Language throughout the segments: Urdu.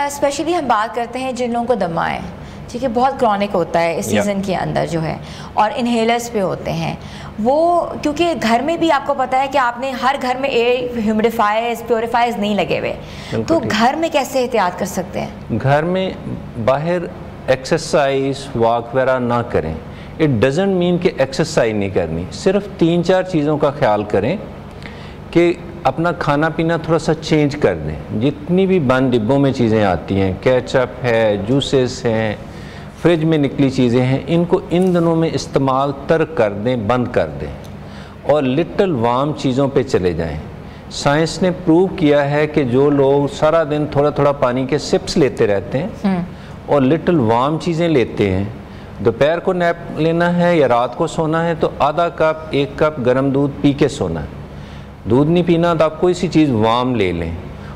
اسپیشلی ہم بات کرتے ہیں جن لوگوں کو دمہ ہے، ٹھیک ہے، بہت کرونک ہوتا ہے اس سیزن کے اندر جو ہے، اور انہیلرز پہ ہوتے ہیں وہ، کیونکہ گھر میں بھی آپ کو پتہ ہے کہ آپ نے ہر گھر میں ایئر ہیومیڈیفائرز پیوریفائرز نہیں لگے ہوئے، تو گھر میں کیسے احتیاط کر سکتے ہیں؟ گھر میں باہر ایکسرسائز واک وغیرہ نہ کریں. اٹ ڈزنٹ مین کہ ایکسرسائز نہیں کرنی، صرف 3-4 چیزوں کا خیال کریں کہ اپنا کھانا پینا تھوڑا سا چینج کر دیں. جتنی بھی بند ڈبوں میں چیزیں آتی ہیں، کیچپ ہے، جوسز ہیں، فریج میں نکلی چیزیں ہیں، ان کو ان دنوں میں استعمال ترک کر دیں، بند کر دیں، اور لٹل وارم چیزوں پہ چلے جائیں. سائنس نے پروو کیا ہے کہ جو لوگ سارا دن تھوڑا تھوڑا پانی کے سپس لیتے رہتے ہیں اور لٹل وارم چیزیں لیتے ہیں، دوپہر کو نیپ لینا ہے یا رات کو سونا ہے تو آدھا کپ 1 کپ گرم دودھ پی کے سونا ہے. دودھ نہیں پینا تو آپ کوئی سی چیز وارم لے لیں،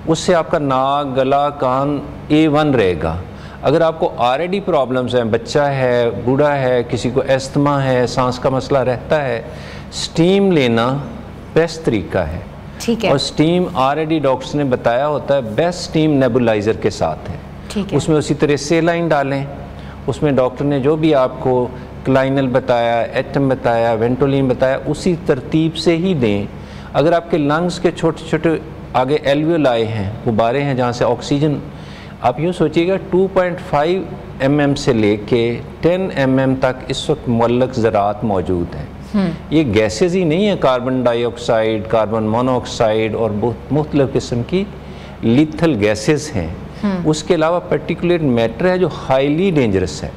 اس سے آپ کا ناک، گلا، کان A1 رہے گا. اگر آپ کو آلریڈی پرابلمز ہیں، بچہ ہے، بوڑھا ہے، کسی کو استھما ہے، سانس کا مسئلہ رہتا ہے، سٹیم لینا بیسٹ طریقہ ہے. ٹھیک ہے. اور سٹیم آلریڈی ڈاکٹرز نے بتایا ہوتا ہے بیسٹ سٹیم نیبولائزر کے ساتھ ہے. ٹھیک ہے. اس میں اسی طرح سیلائن ڈالیں، اس میں ڈاکٹر نے جو بھی آپ کو کلائنل بتایا، ایٹم بتایا، وینٹولین بتایا، اسی ترتیب سے ہی دیں. اگر آپ کے لنگز کے چھوٹے چھوٹے آگے ایلویولائی ہیں، غباریں ہیں جہاں سے آکسیجن، آپ یوں سوچیے گا 2.5 mm سے لے کے 10 mm تک اس وقت معلق ذرات موجود ہیں. یہ گیسز ہی نہیں ہیں، کاربن ڈائی آکسائڈ، کاربن مونو آکسائڈ اور مختلف قسم کی لیتھل گیسز ہیں. اس کے علاوہ پرٹیکولر میٹر ہے جو ہائیلی ڈینجرس ہے،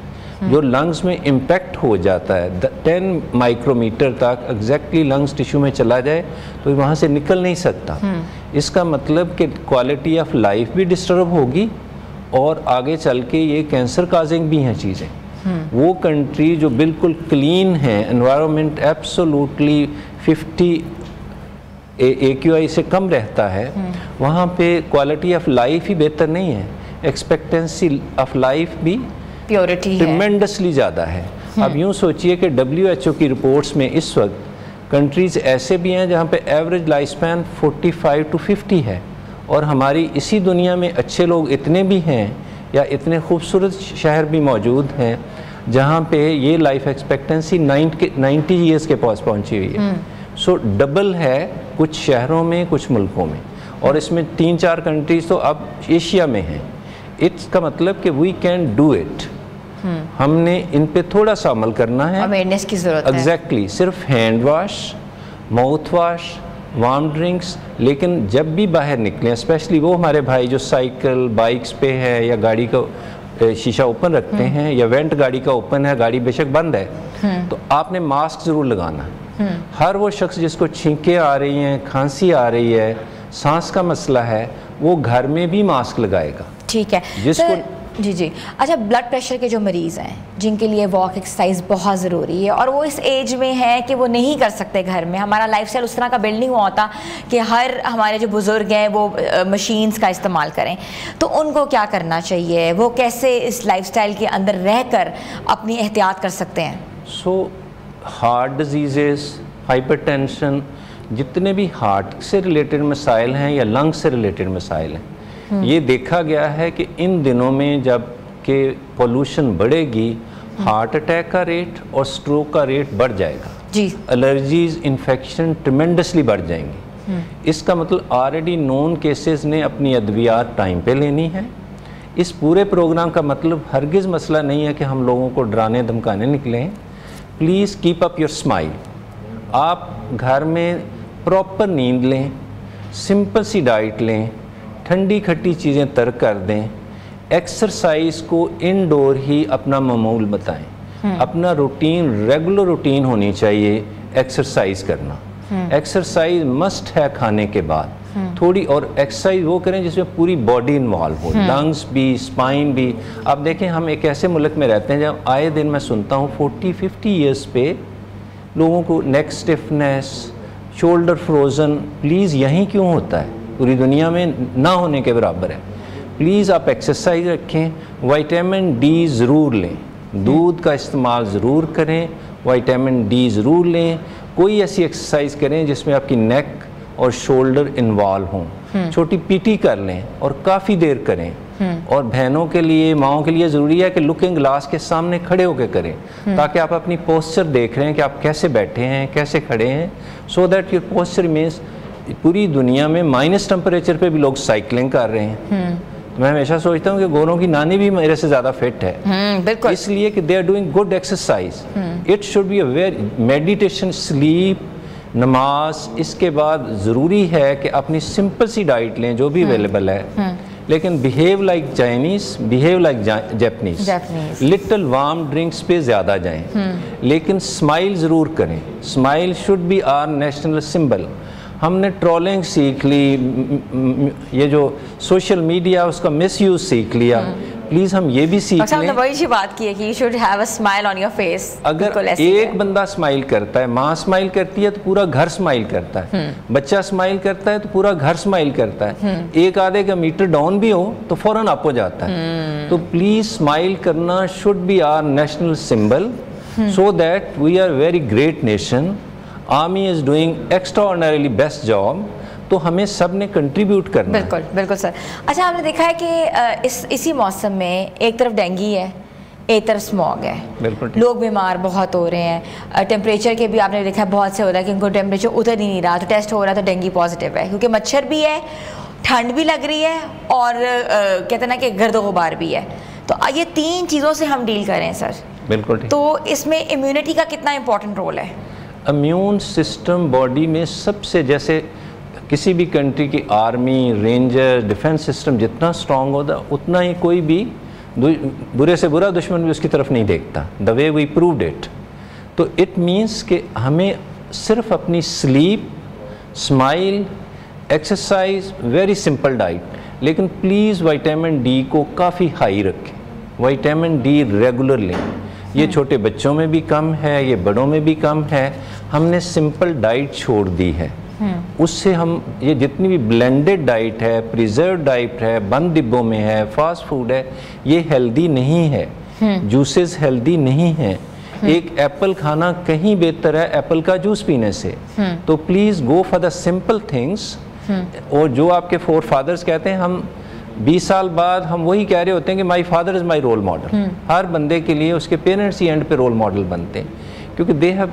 جو لنگز میں امپیکٹ ہو جاتا ہے 10 مائکرومیٹر تک ایگزیکٹلی لنگز ٹیشو میں چلا جائے تو وہاں سے نکل نہیں سکتا. اس کا مطلب کہ کوالٹی آف لائف بھی ڈسٹرب ہوگی اور آگے چل کے یہ کینسر کازنگ بھی ہیں چیزیں. وہ کنٹری جو بالکل کلین ہیں، انوائرمنٹ ایبسولوٹلی 50 AQI سے کم رہتا ہے، وہاں پہ کوالٹی آف لائف ہی بہتر نہیں ہے، ایکسپیکٹنسی آف لائف بھی پیورٹی ٹریمنڈسلی زیادہ ہے. اب یوں سوچئے کہ WHO کی رپورٹس میں اس وقت کنٹریز ایسے بھی ہیں جہاں پہ ایوریج لائف سپین 45 to 50 ہے، اور ہماری اسی دنیا میں اچھے لوگ اتنے بھی ہیں یا اتنے خوبصورت شہر بھی موجود ہیں جہاں پہ یہ لائف ایکسپیکٹنسی 90 ایئرس کے پاس پہنچی ہوئی ہے. سو ڈبل ہے کچھ شہروں میں، کچھ ملکوں میں، اور اس میں 3-4 کنٹریز تو اب ایشیا میں ہیں. اس کا مطلب کہ وی کین ڈو اٹ. ہم نے ان پہ تھوڑا سا عمل کرنا ہے، اویئرنیس کی ضرورت ہے. ایگزیکٹلی. صرف hand wash, mouth wash, warm drinks. لیکن جب بھی باہر نکلیں، اسپیشلی وہ ہمارے بھائی جو سائیکل بائکس پہ ہے یا گاڑی کا شیشہ اوپن رکھتے ہیں یا وینٹ گاڑی کا اوپن ہے، گاڑی بے شک بند ہے، تو آپ نے ماسک ضرور لگانا ہے. ہر وہ شخص جس کو چھینکیں آ رہی ہیں، کھانسی آ رہی ہے، سانس کا مسئلہ ہے، وہ گھر میں بھی ماسک لگائے گا. ٹھیک ہے. جس کو جی اچھا، بلڈ پریشر کے جو مریض ہیں جن کے لیے واک ایکسرسائز بہت ضروری ہے اور وہ اس ایج میں ہے کہ وہ نہیں کر سکتے گھر میں، ہمارا لائف اسٹائل اس طرح کا بلڈ نہیں ہوا ہوتا کہ ہمارے جو بزرگ ہیں وہ مشینز کا استعمال کریں، تو ان کو کیا کرنا چاہیے؟ وہ کیسے اس لائف اسٹائل کے اندر رہ کر اپنی احتیاط کر سکتے ہیں؟ ہارٹ ڈیزیزز، ہائپر ٹینشن، جتنے بھی ہارٹ سے ریلیٹڈ مسائل ہیں یا لنگ سے ریلیٹڈ مسائل ہیں، یہ دیکھا گیا ہے کہ ان دنوں میں جب کہ پولوشن بڑھے گی، ہارٹ اٹیک کا ریٹ اور سٹروک کا ریٹ بڑھ جائے گا. الرجیز، انفیکشن ٹریمنڈسلی بڑھ جائیں گی. اس کا مطلب آلریڈی نون کیسز نے اپنی ادویات ٹائم پہ لینی ہے. اس پورے پروگرام کا مطلب ہرگز مسئلہ نہیں ہے کہ ہم لوگوں کو ڈرانے دھمکانے نکلیں. Please keep up your smile. آپ گھر میں پراپر نیند لیں، سمپل سی ڈائٹ لیں، ٹھنڈی کھٹی چیزیں ترک کر دیں. ایکسرسائز کو انڈور ہی اپنا معمول بتائیں. اپنا روٹین، ریگولر روٹین ہونی چاہیے ایکسرسائز کرنا. ایکسرسائز مسٹ ہے کھانے کے بعد تھوڑی، اور ایکسرسائز وہ کریں جس میں پوری باڈی انوالو ہو، لنگز بھی، اسپائن بھی. آپ دیکھیں ہم ایک ایسے ملک میں رہتے ہیں جب آئے دن میں سنتا ہوں 40-50 ایئرس پہ لوگوں کو نیک اسٹفنس، شولڈر فروزن. پلیز یہیں کیوں ہوتا ہے؟ پوری دنیا میں نہ ہونے کے برابر ہے. پلیز آپ ایکسرسائز رکھیں. وائٹامن ڈی ضرور لیں، دودھ کا استعمال ضرور کریں، وائٹامن ڈی ضرور لیں. کوئی ایسی ایکسرسائز کریں جس میں آپ کی نیک اور شولڈر انوالو ہوں. چھوٹی PT کر لیں اور کافی دیر کریں. اور بہنوں کے لیے ماؤں کے لیے ضروری ہے کہ لکنگ گلاس کے سامنے کھڑے ہو کے کریں تاکہ آپ اپنی پوسچر دیکھ رہے ہیں کہ آپ کیسے بیٹھے ہیں کیسے کھڑے ہیں so that your posture means پوری دنیا میں مائنس ٹمپریچر پہ بھی لوگ سائیکلنگ کر رہے ہیں. میں ہمیشہ سوچتا ہوں کہ گوروں کی نانی بھی میرے سے زیادہ فٹ ہے اس لیے کہ they are doing good exercise. It should be a very meditation sleep نماز. اس کے بعد ضروری ہے کہ اپنی سمپل سی ڈائٹ لیں جو بھی اویلیبل ہے لیکن behave like Chinese behave like Japanese. Little warm drinks پہ زیادہ جائیں لیکن اسمائل ضرور کریں. Smile should be our national symbol. ہم نے ٹرولنگ سیکھ لی یہ جو سوشل میڈیا اس کا مس یوز سیکھ لیا. پلیز ہم یہ بھی سیکھ لیں. وہی بات کی ہے کہ you should have a smile on your face. اگر ایک بندہ اسمائل کرتا ہے ماں اسمائل کرتی ہے تو پورا گھر اسمائل کرتا ہے. بچہ اسمائل کرتا ہے تو پورا گھر اسمائل کرتا ہے. ایک آدھے کا میٹر ڈاؤن بھی ہو تو فوراً اپ ہو جاتا ہے. تو پلیز اسمائل کرنا should be our national symbol so that we are very great nation. Army is doing extraordinarily best job. تو ہمیں سب نے کنٹریبیوٹ کرنا ہے. بالکل بالکل سر. اچھا آپ نے دیکھا ہے کہ اسی موسم میں ایک طرف ڈینگی ہے ایک طرف اسموگ ہے. بالکل لوگ بیمار بہت ہو رہے ہیں. ٹیمپریچر کے بھی آپ نے دیکھا ہے بہت سے ہو رہا ہے کہ ان کو ٹیمپریچر اتر ہی نہیں رہا تو ٹیسٹ ہو رہا ہے تو ڈینگی پازیٹیو ہے کیونکہ مچھر بھی ہے ٹھنڈ بھی لگ رہی ہے اور کہتے ہیں نا کہ گرد و غبار بھی ہے. تو یہ تین چیزوں سے ہم ڈیل کریں سر. بالکل. تو اس میں امیونٹی کا کتنا امپورٹنٹ رول ہے؟ امیون سسٹم باڈی میں سب سے جیسے کسی بھی کنٹری کی آرمی رینجر ڈیفنس سسٹم جتنا اسٹرانگ ہوتا اتنا ہی کوئی بھی برے سے برا دشمن بھی اس کی طرف نہیں دیکھتا. دا وے وی پرووڈ اٹ. تو اٹ مینس کہ ہمیں صرف اپنی slip smile exercise very simple diet لیکن پلیز وائٹامن ڈی کو کافی ہائی رکھیں. وائٹامن ڈی ریگولر لیں. یہ چھوٹے بچوں میں بھی کم ہے یہ بڑوں میں بھی کم ہے. ہم نے سمپل ڈائٹ چھوڑ دی ہے. اس سے ہم یہ جتنی بھی بلینڈڈ ڈائٹ ہے پریزرو ڈائٹ ہے بند ڈبوں میں ہے فاسٹ فوڈ ہے یہ ہیلدی نہیں ہے. جوسز ہیلدی نہیں ہیں. ایک ایپل کھانا کہیں بہتر ہے ایپل کا جوس پینے سے. تو please go for the simple things. اور جو آپ کے فور فادرز کہتے ہیں ہم 20 سال بعد ہم وہی کہہ رہے ہوتے ہیں کہ my father is my role model. ہر بندے کے لیے اس کے پیرنٹس ہی اینڈ پہ رول ماڈل بنتے ہیں کیونکہ they have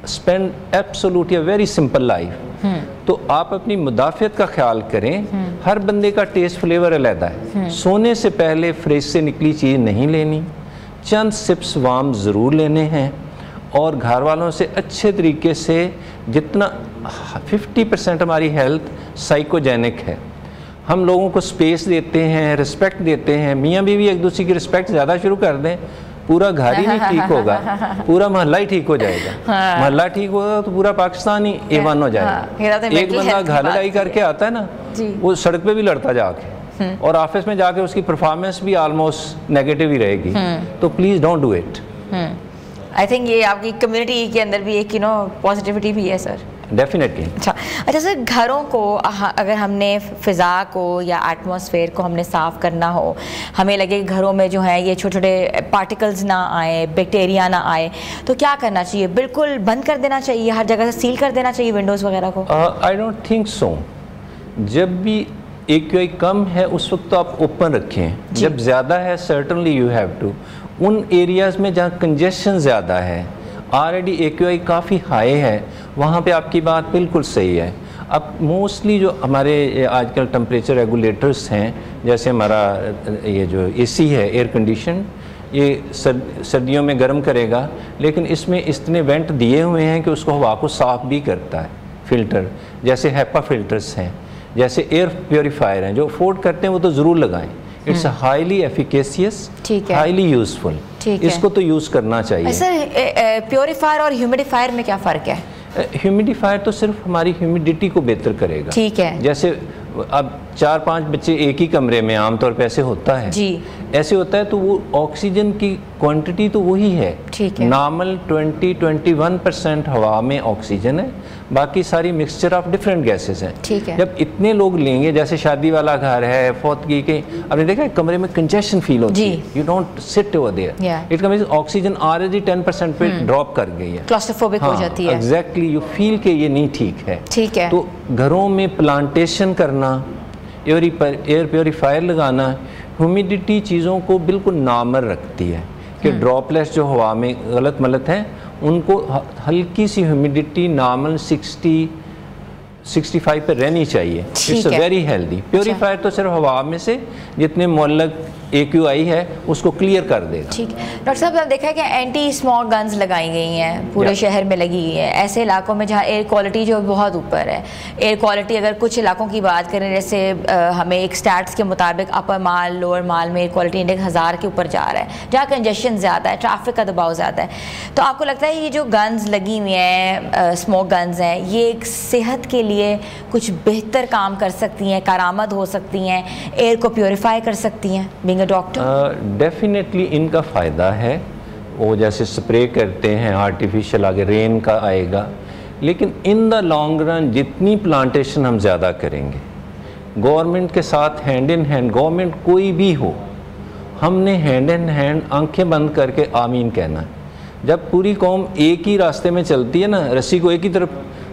spend absolutely a very simple life. تو آپ اپنی مدافعت کا خیال کریں. ہر بندے کا ٹیسٹ فلیور علیحدہ ہے. سونے سے پہلے فریج سے نکلی چیز نہیں لینی. چند سپس وارم ضرور لینے ہیں اور گھر والوں سے اچھے طریقے سے جتنا 50% ہماری ہیلتھ سائیکوجینک ہے. ہم لوگوں کو سپیس دیتے ہیں رسپیکٹ دیتے ہیں. میاں بیوی ایک دوسرے کی رسپیکٹ زیادہ شروع کر دیں پورا گھر ہی نہیں ٹھیک ہوگا پورا محلہ ہی ٹھیک ہو جائے گا. محلہ ٹھیک ہوگا تو پورا پاکستان ہی A1 ہو جائے گا. ایک بندہ گھر لڑائی کر کے آتا ہے نا وہ سڑک پہ بھی لڑتا جا کے اور آفس میں جا کے اس کی پرفارمنس بھی آلموسٹ نیگیٹو ہی رہے گی. تو please don't do it. I think یہ آپ کی کمیونٹی کے اندر بھی ایک پازیٹیوٹی بھی ہے سر. ڈیفینیٹلی. اچھا سر گھروں کو اگر ہم نے فضا کو یا ایٹماسفیئر کو ہم نے صاف کرنا ہو ہمیں لگے کہ گھروں میں جو ہے یہ چھوٹے چھوٹے پارٹیکلز نہ آئے بیکٹیریا نہ آئے تو کیا کرنا چاہیے؟ بالکل بند کر دینا چاہیے ہر جگہ سے سیل کر دینا چاہیے ونڈوز وغیرہ کو؟ I don't think so. جب بھی AQI کم ہے اس وقت تو آپ اوپن رکھیں. جب زیادہ ہے سرٹنلی یو ہیو ٹو. ان ایریاز میں جہاں کنجیشن زیادہ ہے آلریڈی AQI کافی ہائی ہے وہاں پہ آپ کی بات بالکل صحیح ہے. اب موسٹلی جو ہمارے آج کل ٹمپریچر ریگولیٹرز ہیں جیسے ہمارا یہ جو AC ہے ایئر کنڈیشن یہ سردیوں میں گرم کرے گا لیکن اس میں اتنے وینٹ دیے ہوئے ہیں کہ اس کو ہوا کو صاف بھی کرتا ہے. فلٹر جیسے HEPA فلٹرز ہیں جیسے ایئر پیوریفائر ہیں جو افورڈ کرتے ہیں وہ تو ضرور لگائیں. It's highly efficacious highly useful. اس کو تو یوز کرنا چاہیے. سر پیوریفائر اور ہیومیڈیفائر میں کیا فرق ہے؟ ہیومیڈیفائر تو صرف ہماری ہیومیڈیٹی کو بہتر کرے گا. ٹھیک ہے. جیسے اب 4-5 بچے ایک ہی کمرے میں عام طور پہ ایسے ہوتا ہے جی ایسے ہوتا ہے تو وہ آکسیجن کی کوانٹٹی تو وہی ہے. ٹھیک ہے. نارمل 20-21% ہوا میں آکسیجن ہے باقی ساری مکسچر آف ڈفرینٹ گیسز ہیں. ٹھیک ہے. جب اتنے لوگ لیں گے جیسے شادی والا گھر ہے فوتگی کے آپ نے دیکھا کمرے میں کنجیشن فیل ہوتی ہے. یو ڈونٹ سٹ over there. It comes oxygen already 10% پہ ڈراپ کر گئی ہے. کلاسٹروفوبک ہو جاتی ہے. ایگزیکٹلی یو فیل کہ یہ نہیں ٹھیک ہے. ٹھیک ہے. تو گھروں میں پلانٹیشن کرنا ایئر پیوریفائر لگانا ہیومیڈیٹی چیزوں کو بالکل نارمل رکھتی ہے کہ ڈراپلیٹس جو ہوا میں غلط ملت ہیں ان کو ہلکی سی ہیومیڈیٹی نارمل 65 پہ رہنی چاہیے. It's a very healthy. Purifier تو صرف ہوا میں سے جتنے معلق AQI ہے اس کو کلیئر کر دے گا. ٹھیک. ڈاکٹر صاحب آپ دیکھا ہے کہ اینٹی اسموک گنز لگائی گئی ہیں پورے شہر میں لگی گئی ہیں ایسے علاقوں میں جہاں ایئر کوالٹی جو بہت اوپر ہے. ایئر کوالٹی اگر کچھ علاقوں کی بات کریں جیسے ہمیں ایک سٹیٹس کے مطابق اپر مال لوور مال میں ایئر کوالٹی انڈیکس 1000 کے اوپر جا رہا ہے جہاں کنجیشن زیادہ ہے ٹریفک کا دباؤ زیادہ ہے. تو آپ کو لگتا ہے یہ جو گنز لگی ہوئی ہیں اسموک گنز ہیں یہ ایک صحت کے لیے کچھ بہتر کام کر سکتی ہیں کارآمد ہو سکتی ہیں ایئر کو پیوریفائی کر سکتی ہیں بینگ اے ڈاکٹر؟ ڈیفینیٹلی ان کا فائدہ ہے. وہ جیسے سپرے کرتے ہیں آرٹیفیشل آگے رین کا آئے گا لیکن ان دا لانگ رن جتنی پلانٹیشن ہم زیادہ کریں گے گورنمنٹ کے ساتھ ہینڈ ان ہینڈ گورنمنٹ کوئی بھی ہو ہم نے ہینڈ ان ہینڈ آنکھیں بند کر کے آمین کہنا ہے. جب پوری قوم ایک ہی راستے میں چلتی ہے نا رسی کو ایک ہی طرف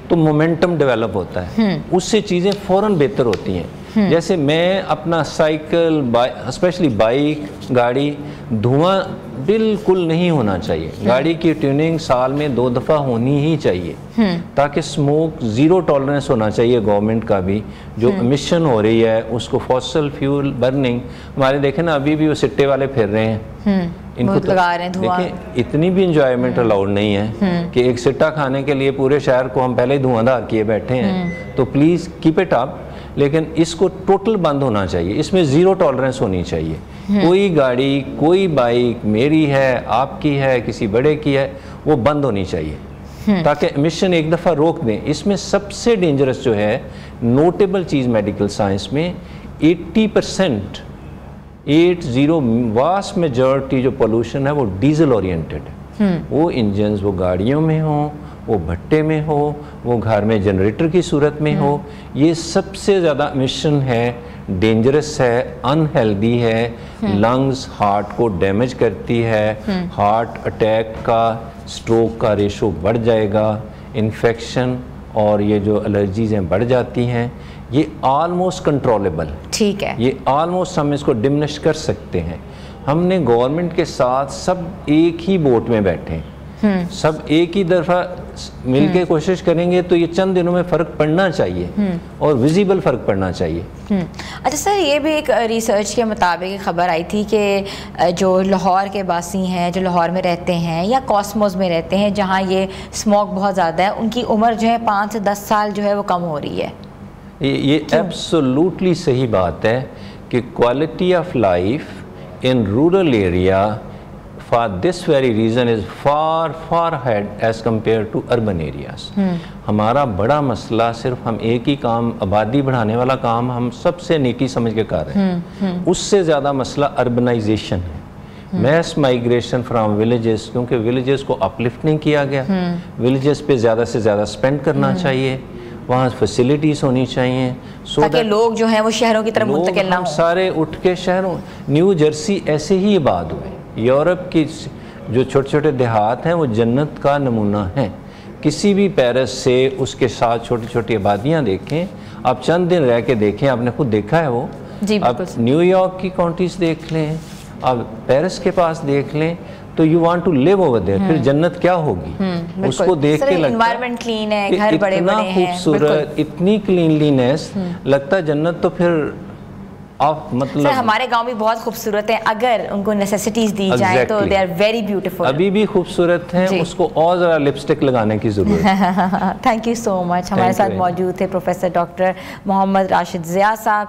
تو مومنٹم ڈیولپ ہوتا ہے اس سے چیزیں فوراً بہتر ہوتی ہیں. جیسے میں اپنا سائیکل اسپیشلی بائک گاڑی دھواں بالکل نہیں ہونا چاہیے. گاڑی کی ٹیوننگ سال میں 2 دفعہ ہونی ہی چاہیے تاکہ سموک زیرو ٹالرنس ہونا چاہیے. گورنمنٹ کا بھی جو امیشن ہو رہی ہے اس کو فوسل فیول برننگ ہمارے دیکھیں نا ابھی بھی وہ سٹے والے پھر رہے ہیں ان کو دیکھیں اتنی بھی انجوائمنٹ الاؤڈ نہیں ہے کہ ایک سٹا کھانے کے لیے پورے شہر کو ہم پہلے ہی دھواں دار کیے بیٹھے ہیں. تو پلیز کیپ اٹ اپ لیکن اس کو ٹوٹل بند ہونا چاہیے. اس میں زیرو ٹالرنس ہونی چاہیے. کوئی گاڑی کوئی بائک میری ہے آپ کی ہے کسی بڑے کی ہے وہ بند ہونی چاہیے تاکہ ایمیشن ایک دفعہ روک دیں. اس میں سب سے ڈینجرس جو ہے نوٹیبل چیز میڈیکل سائنس میں 80% 80 واسٹ میجورٹی جو پولوشن ہے وہ ڈیزل اورینٹڈ ہے. وہ انجنز وہ گاڑیوں میں ہوں وہ بھٹے میں ہو وہ گھر میں جنریٹر کی صورت میں ہو یہ سب سے زیادہ ایمیشن ہے ڈینجرس ہے انہیلدی ہے. لنگز ہارٹ کو ڈیمیج کرتی ہے. ہارٹ اٹیک کا سٹروک کا ریشو بڑھ جائے گا. انفیکشن اور یہ جو الرجیز ہیں بڑھ جاتی ہیں. یہ آلموسٹ کنٹرولیبل. ٹھیک ہے. یہ آلموسٹ ہم اس کو ڈمنش کر سکتے ہیں. ہم نے گورنمنٹ کے ساتھ سب ایک ہی بوٹ میں بیٹھے سب ایک ہی دفعہ مل کے کوشش کریں گے تو یہ چند دنوں میں فرق پڑنا چاہیے اور ویزیبل فرق پڑنا چاہیے. اچھا سر یہ بھی ایک ریسرچ کے مطابق خبر آئی تھی کہ جو لاہور کے باسی ہیں جو لاہور میں رہتے ہیں یا کاسموس میں رہتے ہیں جہاں یہ اسموک بہت زیادہ ہے ان کی عمر جو ہے 5 سے 10 سال جو ہے وہ کم ہو رہی ہے. یہ ایبسولوٹلی صحیح بات ہے کہ quality of life in rural area for this very reason is far ahead as compared to urban areas. ہمارا بڑا مسئلہ صرف ہم ایک ہی کام آبادی بڑھانے والا کام ہم سب سے نیکی سمجھ کے کر رہے ہیں. اس سے زیادہ مسئلہ اربنائزیشن ہے. میس مائگریشن فرام ولیجز کیونکہ ولیجز کو اپلفٹ نہیں کیا گیا. ولیجز پہ زیادہ سے زیادہ سپینڈ کرنا چاہیے. وہاں فیسیلیٹیز ہونی چاہیے تاکہ لوگ جو ہیں وہ شہروں کی طرف منتقل نہ ہوں. سارے اٹھ کے شہروں نیو جرسی ایسے ہی آباد ہوئے. یورپ کی جو چھوٹے چھوٹے دیہات ہیں وہ جنت کا نمونہ ہیں. کسی بھی پیرس سے اس کے ساتھ چھوٹی چھوٹی آبادیاں دیکھیں آپ چند دن رہ کے دیکھیں آپ نے خود دیکھا ہے وہ. اب نیو یارک کی کاؤنٹیز دیکھ لیں اب پیرس کے پاس دیکھ لیں تو you want to live over there. پھر جنت کیا ہوگی اس کو دیکھ کے لگتا ہے اتنا خوبصورت اتنی کلینلینس لگتا ہے جنت. تو پھر آپ مطلب ہمارے گاؤں بھی بہت خوبصورت ہیں اگر ان کو نیسیسٹیز دی جائیں تو دے آر ویری بیوٹیفل. ابھی بھی خوبصورت ہیں اس کو اور ذرا لپسٹک لگانے کی ضرورت ہے. تھینک یو سو مچ. ہمارے ساتھ موجود تھے پروفیسر ڈاکٹر محمد راشد ضیاء صاحب.